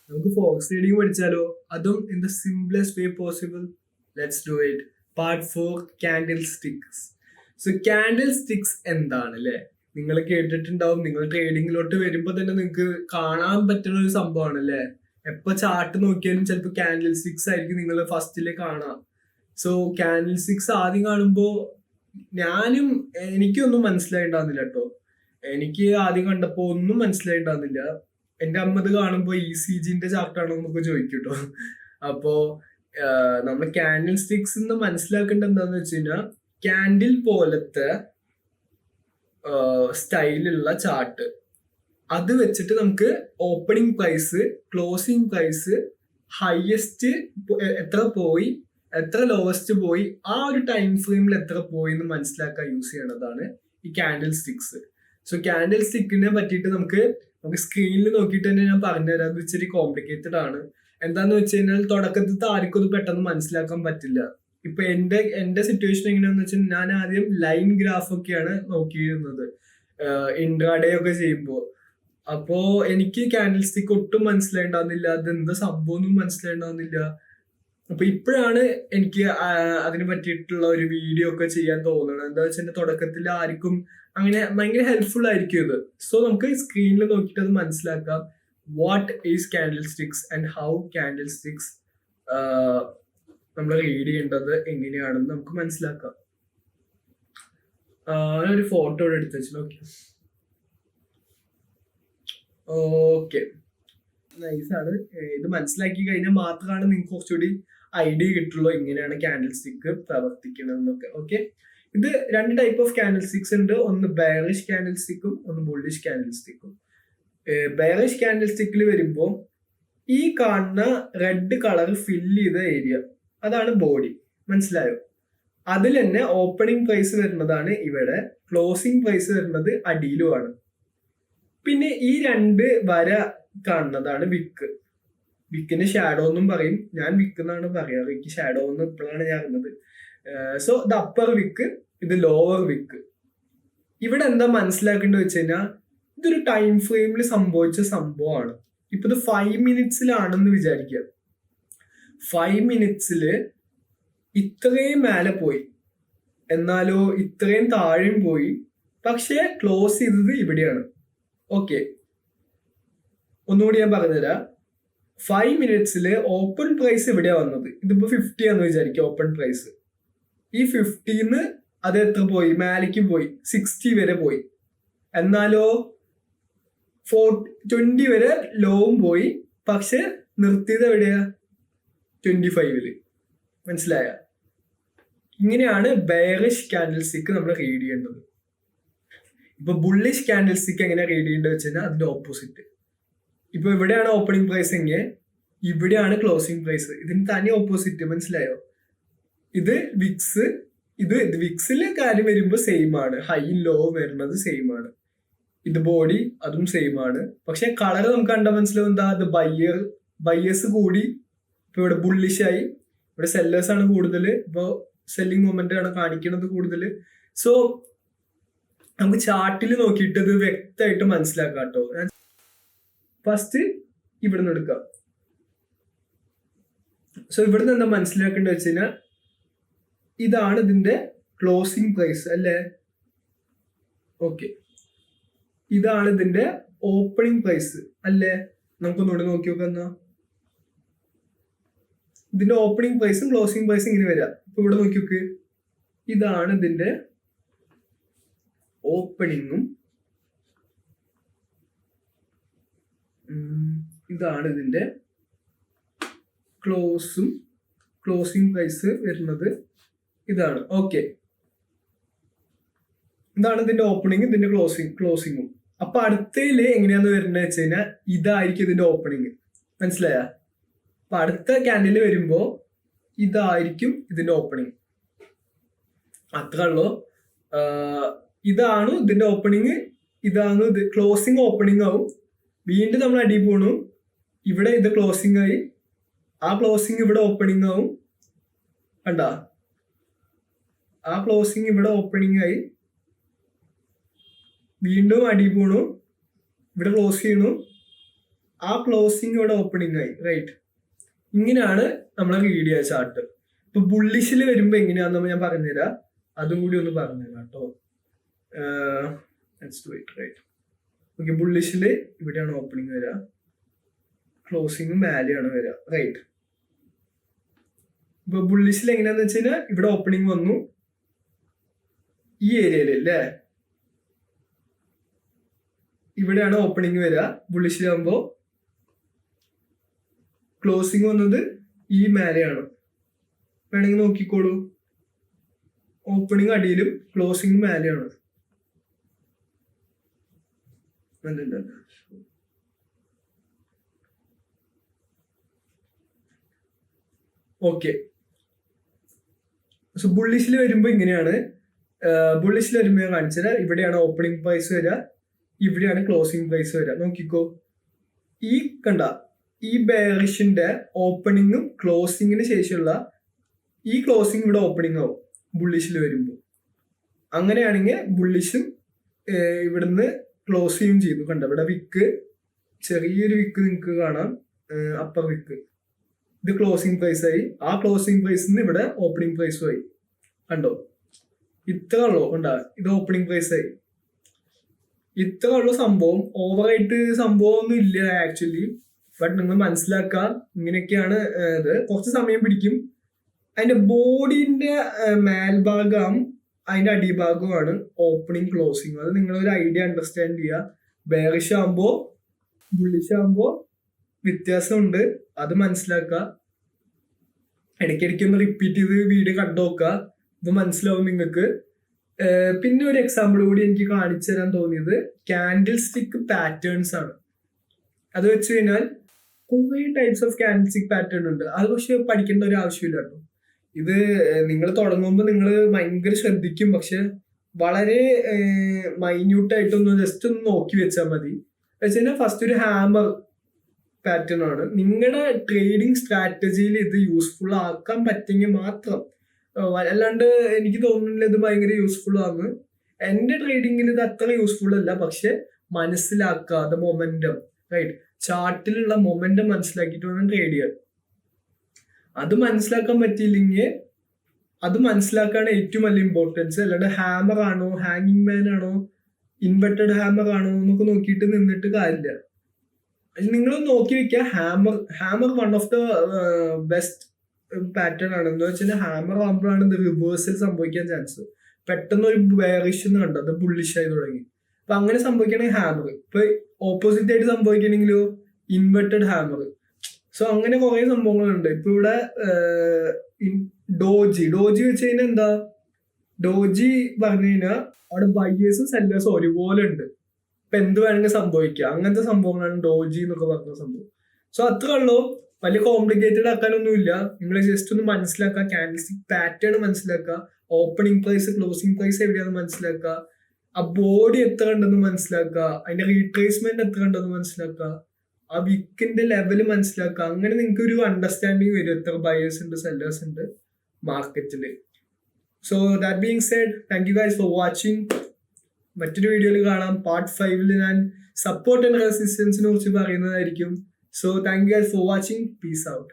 നമുക്ക് Fox reading പഠിച്ചാലോ? അതും in the simplest way possible. Let's do it. Part 4, candlesticks. So candlesticks എന്താണ് അല്ലേ? നിങ്ങൾ കേട്ടിട്ടുണ്ടാവും. നിങ്ങൾ ട്രേഡിങ്ങിലോട്ട് വരുമ്പോൾ തന്നെ നിങ്ങൾക്ക് കാണാൻ പറ്റുന്ന ഒരു സംഭവമാണ് അല്ലേ? എപ്പോ ചാർട്ട് നോക്കിയാലും ചിലപ്പോൾ കാൻഡിൽ സ്റ്റിക്സ് ആയിരിക്കും നിങ്ങൾ ഫസ്റ്റില് കാണാം. സോ കാൻഡിൽ സ്റ്റിക്സ് ആദ്യം കാണുമ്പോൾ എനിക്കൊന്നും മനസ്സിലായിണ്ടാവുന്നില്ല കേട്ടോ. എനിക്ക് ആദ്യം കണ്ടപ്പോ ഒന്നും മനസ്സിലായിണ്ടാവുന്നില്ല. എന്റെ അമ്മ ഇത് കാണുമ്പോ ECGന്റെ ചാർട്ടാണോ എന്നൊക്കെ ചോദിക്കും കേട്ടോ. അപ്പോ നമ്മൾ കാൻഡിൽ സ്റ്റിക്സ് എന്ന് മനസ്സിലാക്കേണ്ടത് എന്താന്ന് വെച്ച് കഴിഞ്ഞാൽ, കാൻഡിൽ പോലത്തെ സ്റ്റൈലുള്ള ചാർട്ട്, അത് വെച്ചിട്ട് നമുക്ക് opening price, closing price, highest എത്ര പോയി, എത്ര ലോവസ്റ്റ് പോയി, ആ ഒരു ടൈം ഫ്രെയിമിൽ എത്ര പോയി എന്ന് മനസ്സിലാക്കാൻ യൂസ് ചെയ്യണതാണ് ഈ കാൻഡിൽ സ്റ്റിക്സ്. സോ കാൻഡിൽ സ്റ്റിക്കിനെ പറ്റിയിട്ട് നമുക്ക് സ്ക്രീനിൽ നോക്കിയിട്ട് തന്നെ ഞാൻ പറഞ്ഞുതരാം. അത് ഇച്ചിരി കോംപ്ലിക്കേറ്റഡ് ആണ്. എന്താന്ന് വെച്ച് കഴിഞ്ഞാൽ തുടക്കത്തിൽ ആർക്കും അത് പെട്ടെന്ന് മനസ്സിലാക്കാൻ പറ്റില്ല. ഇപ്പൊ എന്റെ സിറ്റുവേഷൻ എങ്ങനെയാന്ന് വെച്ചാൽ, ഞാൻ ആദ്യം ലൈൻ ഗ്രാഫ് ഒക്കെയാണ് നോക്കിയിരുന്നത് ഇൻട്രാഡേ ഒക്കെ ചെയ്യുമ്പോൾ. അപ്പോ എനിക്ക് കാൻഡിൽ സ്റ്റിക്ക് ഒട്ടും മനസ്സിലായിണ്ടാവുന്നില്ല, അത് എന്താ സംഭവം ഒന്നും മനസ്സിലായിണ്ടാവുന്നില്ല. അപ്പൊ ഇപ്പോഴാണ് എനിക്ക് അതിനെ പറ്റിയിട്ടുള്ള ഒരു വീഡിയോ ഒക്കെ ചെയ്യാൻ തോന്നുന്നത്. എന്താ വെച്ചാൽ തുടക്കത്തിൽ ആർക്കും അങ്ങനെ ഭയങ്കര ഹെൽപ്ഫുൾ ആയിരിക്കും ഇത്. സോ നമുക്ക് സ്ക്രീനിൽ നോക്കിയിട്ട് അത് മനസ്സിലാക്കാം. What is candle sticks and how candle sticks നമ്മൾ റീഡ് ചെയ്യേണ്ടത് എങ്ങനെയാണെന്ന് നമുക്ക് മനസ്സിലാക്കാം. ഞാനൊരു ഫോട്ടോ എടുത്ത് വെച്ചു. ഓക്കെ, നൈസാണ്. ഇത് മനസ്സിലാക്കി കഴിഞ്ഞാൽ മാത്രമാണ് നിങ്ങൾക്ക് കുറച്ചുകൂടി ഐഡിയ കിട്ടുള്ളൂ എങ്ങനെയാണ് കാൻഡിൽ സ്റ്റിക്ക് പ്രവർത്തിക്കണമെന്നൊക്കെ. ഓക്കെ, ഇത് രണ്ട് ടൈപ്പ് ഓഫ് കാൻഡിൽ സ്റ്റിക്സ് ഉണ്ട്. ഒന്ന് ബെയറിഷ് കാൻഡിൽ സ്റ്റിക്കും ഒന്ന് ബുള്ളിഷ് കാൻഡിൽ സ്റ്റിക്കും. ബെയറിഷ് കാൻഡിൽ സ്റ്റിക്കിൽ വരുമ്പോൾ ഈ കാണുന്ന റെഡ് കളർ ഫില്ല് ചെയ്ത ഏരിയ, അതാണ് ബോഡി. മനസ്സിലായോ? അതിൽ തന്നെ ഓപ്പണിംഗ് പ്രൈസ് വരുന്നതാണ് ഇവിടെ, ക്ലോസിംഗ് പ്രൈസ് വരുന്നത് അടിയിലുമാണ്. പിന്നെ ഈ രണ്ട് വര കാണുന്നതാണ് വിക്ക്. വിക്കിന് ഷാഡോ എന്നും പറയും. ഞാൻ വിക്ക് എന്നാണ് പറയാറ്. എനിക്ക് ഷാഡോ എന്ന് ഇപ്പോഴാണ് ഞാൻ അറിഞ്ഞത്. സോ ഇത് അപ്പർ വിക്ക്, ഇത് ലോവർ വിക്ക്. ഇവിടെ എന്താ മനസ്സിലാക്കേണ്ടത് വെച്ച് കഴിഞ്ഞാൽ, ഇതൊരു ടൈം ഫ്രെയിമിൽ സംഭവിച്ച സംഭവമാണ്. ഇപ്പൊ ഇത് 5 മിനിറ്റ്സിലാണെന്ന് വിചാരിക്കുക. 5 മിനിറ്റ്സില് ഇത്രയും മേലെ പോയി, എന്നാലോ ഇത്രയും താഴെയും പോയി, പക്ഷെ ക്ലോസ് ചെയ്തത് ഇവിടെയാണ്. ഓക്കെ, ഒന്നുകൂടി ഞാൻ പറഞ്ഞുതരാം. 5 മിനിറ്റ്സിൽ ഓപ്പൺ പ്രൈസ് ഇവിടെയാണ് വന്നത്. ഇതിപ്പോ 50 ആണെന്ന് വിചാരിക്കുക ഓപ്പൺ പ്രൈസ്. ഈ 50ന്ന് അത് എത്ര പോയി? മേലേക്ക് പോയി, 60 വരെ പോയി. എന്നാലോ 20 വരെ ലോവും പോയി, പക്ഷെ നിർത്തിയത് എവിടെയാ? 25ല്. മനസ്സിലായ? ഇങ്ങനെയാണ് ബെയറിഷ് കാൻഡിൽ സ്റ്റിക്ക് നമ്മൾ റീഡ് ചെയ്യേണ്ടത്. ഇപ്പൊ ബുള്ളിഷ് കാൻഡിൽ സ്റ്റിക്ക് എങ്ങനെ റീഡ് ചെയ്യേണ്ടത് വെച്ച് കഴിഞ്ഞാൽ അതിന്റെ ഓപ്പോസിറ്റ്. ഇപ്പൊ ഇവിടെയാണ് ഓപ്പണിംഗ് പ്രൈസ് എങ്കിൽ ഇവിടെയാണ് ക്ലോസിംഗ് പ്രൈസ്. ഇതിന് തനി ഓപ്പോസിറ്റ്. മനസ്സിലായോ? ഇത് വിക്സ്, ഇത് വിക്സില് കാര്യം വരുമ്പോൾ സെയിം ആണ്. ഹൈ ലോ വരുന്നത് സെയിം ആണ്. ഇത് ബോഡി, അതും സെയിം ആണ്. പക്ഷെ കളർ നമുക്ക് കണ്ടാൽ മനസ്സിലാവും. എന്താ? അത് ബയ്യേഴ്സ് കൂടി. ഇപ്പൊ ഇവിടെ ബുള്ളിഷ് ആയി, ഇവിടെ സെല്ലേഴ്സ് ആണ് കൂടുതൽ. ഇപ്പൊ സെല്ലിംഗ് മൊമെന്റ് ആണ് കാണിക്കുന്നത് കൂടുതൽ. സോ നമുക്ക് ചാർട്ടിൽ നോക്കിയിട്ട് ഇത് വ്യക്തമായിട്ട് മനസ്സിലാക്കാം കേട്ടോ. ഫസ്റ്റ് ഇവിടുന്ന് എടുക്കാം. സോ ഇവിടുന്ന് എന്താ മനസ്സിലാക്കേണ്ടത് വെച്ച് കഴിഞ്ഞാൽ, ഇതാണ് ഇതിന്റെ ക്ലോസിംഗ് പ്രൈസ് അല്ലേ? ഓക്കെ, ഇതാണ് ഇതിന്റെ ഓപ്പണിംഗ് പ്രൈസ് അല്ലേ? നമുക്കൊന്നുകൂടെ നോക്കി നോക്കാം. എന്നാ ഇതിന്റെ ഓപ്പണിംഗ് പ്രൈസും ക്ലോസിംഗ് പ്രൈസും ഇങ്ങനെ വരാം. ഇപ്പൊ ഇവിടെ നോക്കി നോക്ക്. ഇതാണ് ഇതിന്റെ ഓപ്പണിങ്ങും ഇതാണ് ഇതിന്റെ ക്ലോസിംഗ് പ്രൈസ് വരുന്നത് ഇതാണ്. ഓക്കെ, ഇതാണ് ഇതിന്റെ ഓപ്പണിംഗ്, ഇതിന്റെ ക്ലോസിംഗും. അപ്പൊ അടുത്തയില് എങ്ങനെയാന്ന് വരുന്നത് വെച്ച് കഴിഞ്ഞാൽ, ഇതായിരിക്കും ഇതിന്റെ ഓപ്പണിംഗ്. മനസ്സിലായ? അപ്പൊ അടുത്ത ക്യാൻഡിൽ വരുമ്പോ ഇതായിരിക്കും ഇതിന്റെ ഓപ്പണിംഗ്. അത്ര ഉള്ളൂ. ഇതാണ് ഇതിന്റെ ഓപ്പണിംഗ്, ഇതാണ് ഇത് ക്ലോസിംഗ്. ഓപ്പണിംഗ് ആവും, വീണ്ടും നമ്മൾ അടി പോണു. ഇവിടെ ഇത് ക്ലോസിംഗ് ആയി, ആ ക്ലോസിംഗ് ഇവിടെ ഓപ്പണിംഗ് ആവും. കണ്ട? ആ ക്ലോസിംഗ് ഇവിടെ ഓപ്പണിംഗ് ആയി, വീണ്ടും അടി പോണു, ഇവിടെ ക്ലോസ് ചെയ്യണു. ആ ക്ലോസിംഗ് ഇവിടെ ഓപ്പണിംഗ് ആയി, റൈറ്റ്? ഇങ്ങനെയാണ് നമ്മളെ റീഡ് ചെയ്യുക ചാർട്ട്. ഇപ്പൊ ബുള്ളിഷിൽ വരുമ്പോ എങ്ങനെയാണെന്ന് ഞാൻ പറഞ്ഞുതരാം, അതും കൂടി ഒന്ന് പറഞ്ഞുതരാം കേട്ടോ. റൈറ്റ്. ഓക്കെ, ബുള്ളിഷില് ഇവിടെയാണ് ഓപ്പണിംഗ് വരിക, ക്ലോസിംഗ് മേലെയാണ് വരിക, റൈറ്റ്? ഇപ്പൊ ബുള്ളിഷിൽ എങ്ങനെയാന്ന് വെച്ച് കഴിഞ്ഞാൽ ഇവിടെ ഓപ്പണിംഗ് വന്നു ഈ ഏരിയയിൽ അല്ലേ, ഇവിടെയാണ് ഓപ്പണിംഗ് വരിക. ബുള്ളിഷിലാകുമ്പോ ക്ലോസിംഗ് വന്നത് ഈ മേലെയാണ്, വേണമെങ്കിൽ നോക്കിക്കോളൂ. ഓപ്പണിംഗ് അടിയിലും ക്ലോസിംഗ് മേലെയാണ്. ഓക്കെ, സോ ബുള്ളിഷിൽ വരുമ്പോ ഇങ്ങനെയാണ്. ബുള്ളിഷിൽ വരുമ്പോ ഞാൻ കാണിച്ചത് ഇവിടെയാണ് ഓപ്പണിംഗ് പ്രൈസ് വരിക, ഇവിടെയാണ് ക്ലോസിംഗ് പ്രൈസ് വരിക. നോക്കിക്കോ, ഈ കണ്ട ഈ ബെയറിഷിന്റെ ഓപ്പണിങ്ങും ക്ലോസിങ്ങിന് ശേഷമുള്ള ഈ ക്ലോസിംഗ് ഇവിടെ ഓപ്പണിംഗ് ആവും ബുള്ളിഷിൽ വരുമ്പോൾ. അങ്ങനെയാണെങ്കിൽ ബുള്ളിഷും ഇവിടുന്ന് ക്ലോസ് ചെയ്യും ചെയ്തു. കണ്ട ഇവിടെ വിക്ക്, ചെറിയൊരു വിക്ക് നിങ്ങൾക്ക് കാണാം, അപ്പർ വിക്ക്. ഇത് ക്ലോസിംഗ് പ്രൈസ് ആയി. ആ ക്ലോസിംഗ് പ്രൈസിൽ നിന്ന് ഇവിടെ ഓപ്പണിംഗ് പ്രൈസും ആയി. കണ്ടോ, ഇത്ര ഉള്ളൂ. കണ്ട, ഇത് ഓപ്പണിംഗ് പ്രൈസ് ആയി. ഇത്ര ഉള്ള സംഭവം. ഓവറായിട്ട് സംഭവം ഒന്നും ഇല്ല ആക്ച്വലി, ബട്ട് നിങ്ങൾ മനസ്സിലാക്കുക ഇങ്ങനെയൊക്കെയാണ് ഇത്. കുറച്ച് സമയം പിടിക്കും. അതിന്റെ ബോഡിന്റെ മേൽഭാഗം അതിന്റെ അടിഭാഗമാണ് ഓപ്പണിംഗ് ക്ലോസിംഗ്. അത് നിങ്ങളൊരു ഐഡിയ അണ്ടർസ്റ്റാൻഡ് ചെയ്യുക. ബെയറിഷ് ആകുമ്പോ ബുള്ളിഷ് ആകുമ്പോ വ്യത്യാസമുണ്ട്, അത് മനസ്സിലാക്കുക. ഇടയ്ക്കിടയ്ക്ക് ഒന്ന് റിപ്പീറ്റ് ചെയ്ത് വീഡിയോ കണ്ടു നോക്കുക, ഇത് മനസ്സിലാവും നിങ്ങൾക്ക്. പിന്നെ ഒരു എക്സാമ്പിൾ കൂടി എനിക്ക് കാണിച്ചു തരാൻ തോന്നിയത് കാൻഡിൽ സ്റ്റിക്ക് പാറ്റേൺസ് ആണ്. അത് വെച്ച് കഴിഞ്ഞാൽ കുറെ types of candle stick pattern ഉണ്ട്. അത് പക്ഷെ പഠിക്കേണ്ട ഒരു ആവശ്യമില്ല കേട്ടോ. ഇത് നിങ്ങൾ തുടങ്ങുമ്പോൾ നിങ്ങൾ ഭയങ്കര ശ്രദ്ധിക്കും, പക്ഷെ വളരെ മൈന്യൂട്ടായിട്ടൊന്ന് ജസ്റ്റ് ഒന്ന് നോക്കി വെച്ചാൽ മതി. വെച്ച് കഴിഞ്ഞാൽ ഫസ്റ്റ് ഒരു ഹാമർ പാറ്റേൺ ആണ്. നിങ്ങളുടെ ട്രേഡിംഗ് സ്ട്രാറ്റജിയിൽ ഇത് യൂസ്ഫുൾ ആക്കാൻ പറ്റുമെങ്കിൽ മാത്രം, അല്ലാണ്ട് എനിക്ക് തോന്നുന്നില്ല ഇത് ഭയങ്കര യൂസ്ഫുൾ ആണ്. എന്റെ ട്രേഡിങ്ങിൽ ഇത് അത്ര യൂസ്ഫുൾ അല്ല, പക്ഷെ മനസ്സിലാക്കാതെ മൊമെന്റം, റൈറ്റ്? ചാർട്ടിലുള്ള മൊമെന്റം മനസ്സിലാക്കിയിട്ട് വേണം ട്രേഡ് ചെയ്യാൻ. അത് മനസ്സിലാക്കാൻ പറ്റിയില്ലെങ്കിൽ അത് മനസ്സിലാക്കാണ് ഏറ്റവും വലിയ ഇമ്പോർട്ടൻസ്. അല്ലാണ്ട് ഹാമർ ആണോ, ഹാങ്ങിങ് മാൻ ആണോ, ഇൻവെർട്ടഡ് ഹാമർ ആണോ എന്നൊക്കെ നോക്കിയിട്ട് നിന്നിട്ട് കാര്യമില്ല. നിങ്ങൾ നോക്കി വെക്കുക. Hammer one of the best pattern ആണ്. എന്താ വെച്ചാൽ ഹാമർ ആകുമ്പോഴാണ് ഇത് റിവേഴ്സൽ സംഭവിക്കാൻ ചാൻസ്. പെട്ടെന്ന് ഒരു ബെയറിഷ് എന്ന് കണ്ടോ, അത് ബുള്ളിഷ് ആയി തുടങ്ങി. അപ്പൊ അങ്ങനെ സംഭവിക്കണമെങ്കിൽ ഹാമർ. ഇപ്പൊ ഓപ്പോസിറ്റ് ആയിട്ട് സംഭവിക്കണമെങ്കിലോ ഇൻവെർട്ടഡ് ഹാമർ. സോ അങ്ങനെ കുറെ സംഭവങ്ങളുണ്ട്. ഇപ്പൊ ഇവിടെ ഡോജി വെച്ച് കഴിഞ്ഞാൽ എന്താ, ഡോജി പറഞ്ഞു കഴിഞ്ഞാൽ അവിടെ ബയേഴ്സും സെല്ലേഴ്സും ഒരുപോലെ ഉണ്ട്. ഇപ്പൊ എന്ത് വേണമെങ്കിൽ സംഭവിക്കാം. അങ്ങനത്തെ സംഭവങ്ങളാണ് ഡോജി എന്നൊക്കെ പറഞ്ഞ സംഭവം. സോ അത്ര ഉള്ളൂ, വലിയ കോംപ്ലിക്കേറ്റഡ് ആക്കാനൊന്നുമില്ല. നിങ്ങൾ ജസ്റ്റ് ഒന്ന് മനസ്സിലാക്കുക, കാൻഡിൽ സ്റ്റിക്ക് പാറ്റേൺ മനസ്സിലാക്കുക, ഓപ്പണിംഗ് പ്രൈസ് ക്ലോസിംഗ് പ്രൈസ് എവിടെയാണെന്ന് മനസ്സിലാക്കുക, ആ ബോഡി എത്ര ഉണ്ടെന്ന് മനസ്സിലാക്കുക, അതിന്റെ റീട്രേസ്മെന്റ് എത്ര ഉണ്ടെന്ന് മനസ്സിലാക്കുക, ആ വിക്കിന്റെ ലെവല് മനസ്സിലാക്കുക. അങ്ങനെ നിങ്ങൾക്ക് ഒരു അണ്ടർസ്റ്റാൻഡിങ് വരും എത്ര ബയേഴ്സ് ഉണ്ട്, സെല്ലേഴ്സ് ഉണ്ട് മാർക്കറ്റില്. So that being said, thank you guys for watching. മറ്റൊരു വീഡിയോയിൽ കാണാം. പാർട്ട് 5 ഞാൻ സപ്പോർട്ട് ആൻഡ് റെസിസ്റ്റൻസിനെ കുറിച്ച് പറയുന്നതായിരിക്കും. So thank you guys for watching. Peace out.